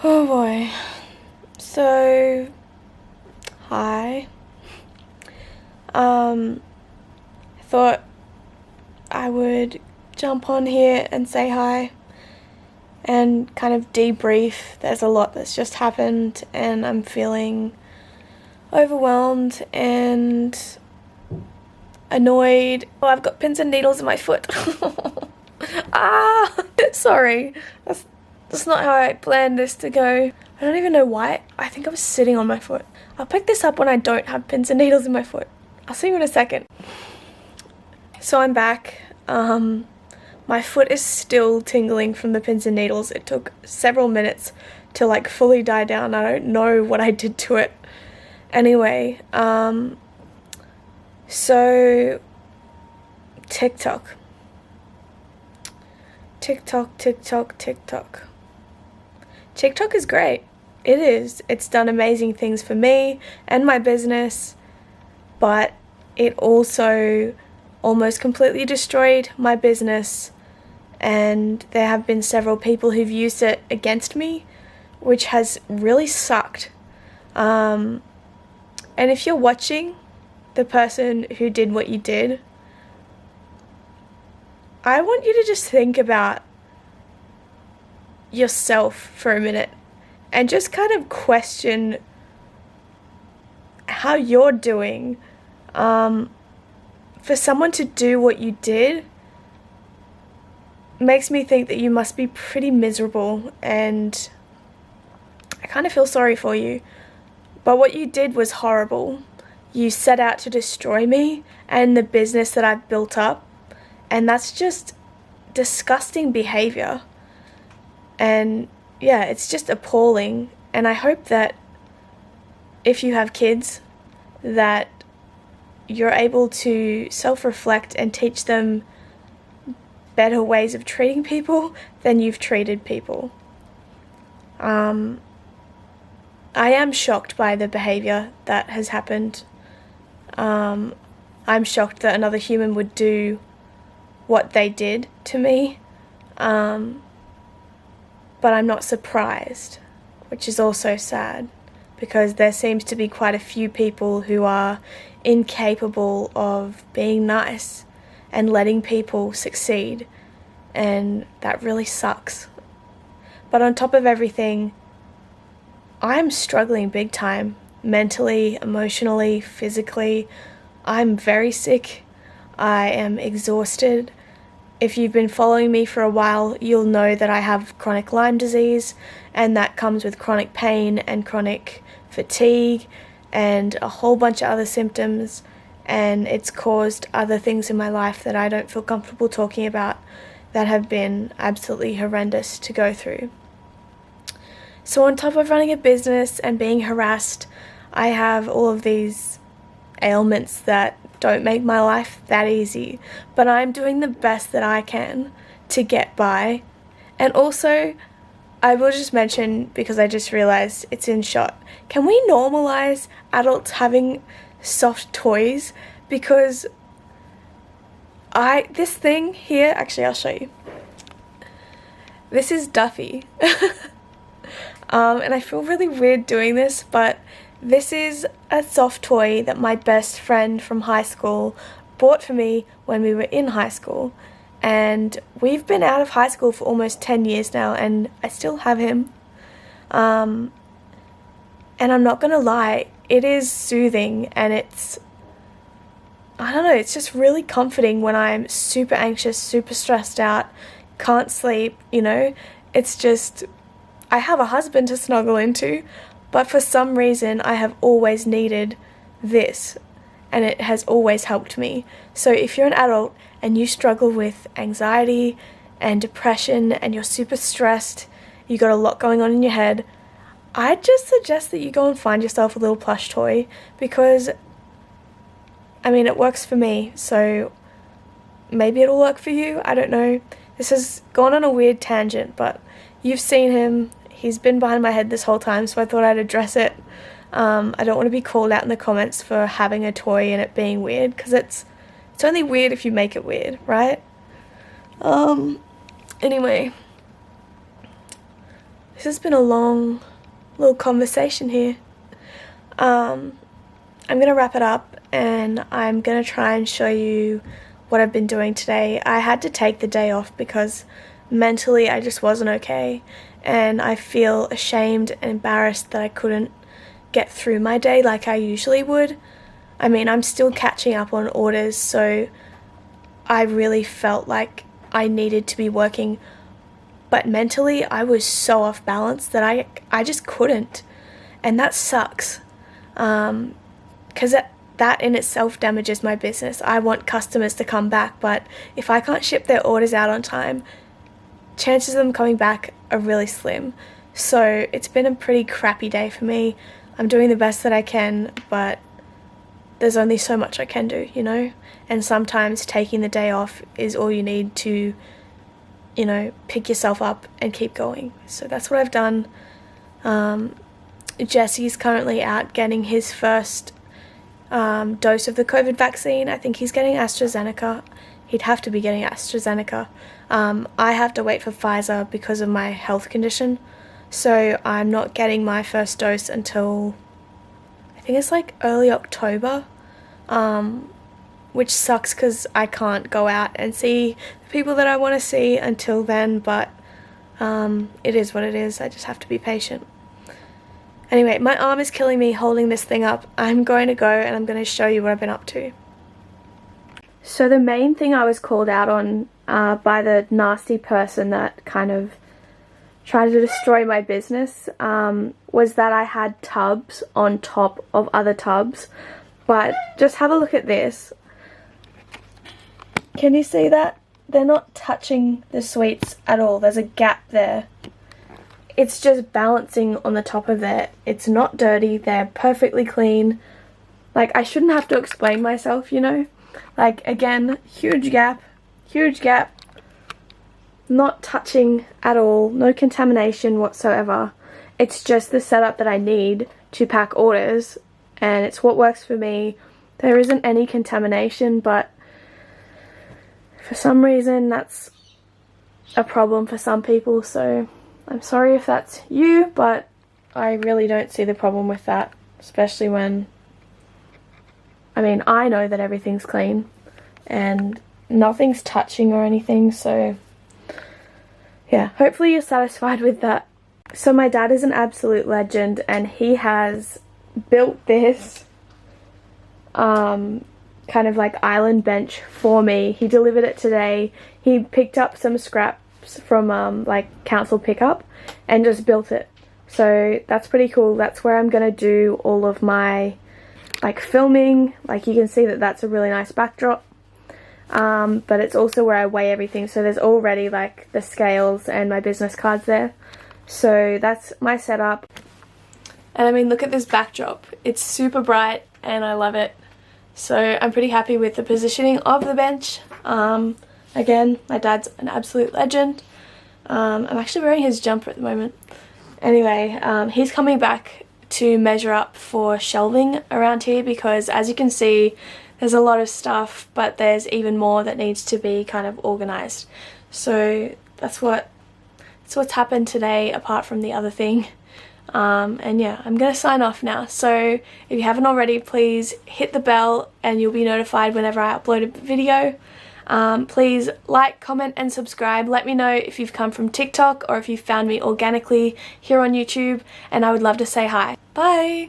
Oh boy. So, hi. I thought I would jump on here and say hi and kind of debrief. There's a lot that's just happened and I'm feeling overwhelmed and annoyed. Oh, I've got pins and needles in my foot. Sorry. That's not how I planned this to go. I don't even know why. I think I was sitting on my foot. I'll pick this up when I don't have pins and needles in my foot. I'll see you in a second. So I'm back. My foot is still tingling from the pins and needles. It took several minutes to like fully die down. I don't know what I did to it. Anyway, so TikTok. TikTok is great. It is. It's done amazing things for me and my business, but it also almost completely destroyed my business, and there have been several people who've used it against me, which has really sucked. And if you're watching, the person who did what you did, I want you to just think about yourself for a minute and just kind of question how you're doing. For someone to do what you did makes me think that you must be pretty miserable, and I kind of feel sorry for you. But what you did was horrible. You set out to destroy me and the business that I've built up, and that's just disgusting behavior. And yeah, it's just appalling. And I hope that if you have kids, that you're able to self-reflect and teach them better ways of treating people than you've treated people. I am shocked by the behavior that has happened. I'm shocked that another human would do what they did to me. But I'm not surprised, which is also sad, because there seems to be quite a few people who are incapable of being nice and letting people succeed, and that really sucks. But on top of everything, I'm struggling big time, mentally, emotionally, physically. I'm very sick. I am exhausted. If you've been following me for a while, you'll know that I have chronic Lyme disease, and that comes with chronic pain and chronic fatigue and a whole bunch of other symptoms, and it's caused other things in my life that I don't feel comfortable talking about that have been absolutely horrendous to go through. So on top of running a business and being harassed, I have all of these ailments that don't make my life that easy, but I'm doing the best that I can to get by. And also, I will just mention, because I just realized it's in shot, can we normalize adults having soft toys? Because this thing here, actually I'll show you. This is Duffy. And I feel really weird doing this, but this is a soft toy that my best friend from high school bought for me when we were in high school. And we've been out of high school for almost 10 years now, and I still have him. And I'm not gonna lie, it is soothing, and I don't know, it's just really comforting when I'm super anxious, super stressed out, can't sleep, It's just, I have a husband to snuggle into, but for some reason I have always needed this, and it has always helped me. So if you're an adult and you struggle with anxiety and depression and you're super stressed, you got a lot going on in your head, I'd just suggest that you go and find yourself a little plush toy, because it works for me, so maybe it'll work for you. I don't know. This has gone on a weird tangent, but you've seen him. He's been behind my head this whole time, so I thought I'd address it. I don't want to be called out in the comments for having a toy and it being weird, because it's only weird if you make it weird, right? Anyway, This has been a long little conversation here. I'm gonna wrap it up and I'm gonna try and show you what I've been doing today. I had to take the day off because mentally I just wasn't okay, and I feel ashamed and embarrassed that I couldn't get through my day like I usually would. I mean, I'm still catching up on orders, so I really felt like I needed to be working, but mentally I was so off balance that I just couldn't, and that sucks, because that in itself damages my business. I want customers to come back, but if I can't ship their orders out on time, chances of them coming back are really slim. So it's been a pretty crappy day for me. I'm doing the best that I can, but there's only so much I can do, you know? And sometimes taking the day off is all you need to, you know, pick yourself up and keep going. So that's what I've done. Jesse's currently out getting his first dose of the COVID vaccine. I think he's getting AstraZeneca. He'd have to be getting AstraZeneca. I have to wait for Pfizer because of my health condition. So I'm not getting my first dose until, I think it's like early October, which sucks because I can't go out and see the people that I want to see until then, but it is what it is. I just have to be patient. Anyway, my arm is killing me holding this thing up. I'm going to go and I'm going to show you what I've been up to. So the main thing I was called out on by the nasty person that kind of tried to destroy my business was that I had tubs on top of other tubs. But just have a look at this. Can you see that? They're not touching the sweets at all. There's a gap there. It's just balancing on the top of there. It's not dirty. They're perfectly clean. Like, I shouldn't have to explain myself, you know? Like, again, huge gap. Huge gap. Not touching at all. No contamination whatsoever. It's just the setup that I need to pack orders, and it's what works for me. There isn't any contamination, but for some reason that's a problem for some people, so I'm sorry if that's you, but I really don't see the problem with that, especially when, I mean, I know that everything's clean and nothing's touching or anything, so yeah, hopefully you're satisfied with that. So my dad is an absolute legend, and he has built this kind of like island bench for me. He delivered it today. He picked up some scraps from like council pickup and just built it. So that's pretty cool. That's where I'm gonna do all of my like filming. Like, you can see that that's a really nice backdrop. But it's also where I weigh everything, so there's already like the scales and my business cards there. So that's my setup. And I mean, look at this backdrop. It's super bright and I love it. So I'm pretty happy with the positioning of the bench. Again, my dad's an absolute legend. I'm actually wearing his jumper at the moment. Anyway, he's coming back to measure up for shelving around here because, as you can see, there's a lot of stuff, but there's even more that needs to be kind of organized. So that's what's happened today, apart from the other thing. And yeah, I'm gonna sign off now. So if you haven't already, please hit the bell and you'll be notified whenever I upload a video. Please like, comment and subscribe. Let me know if you've come from TikTok or if you found me organically here on YouTube, and I would love to say hi. Bye!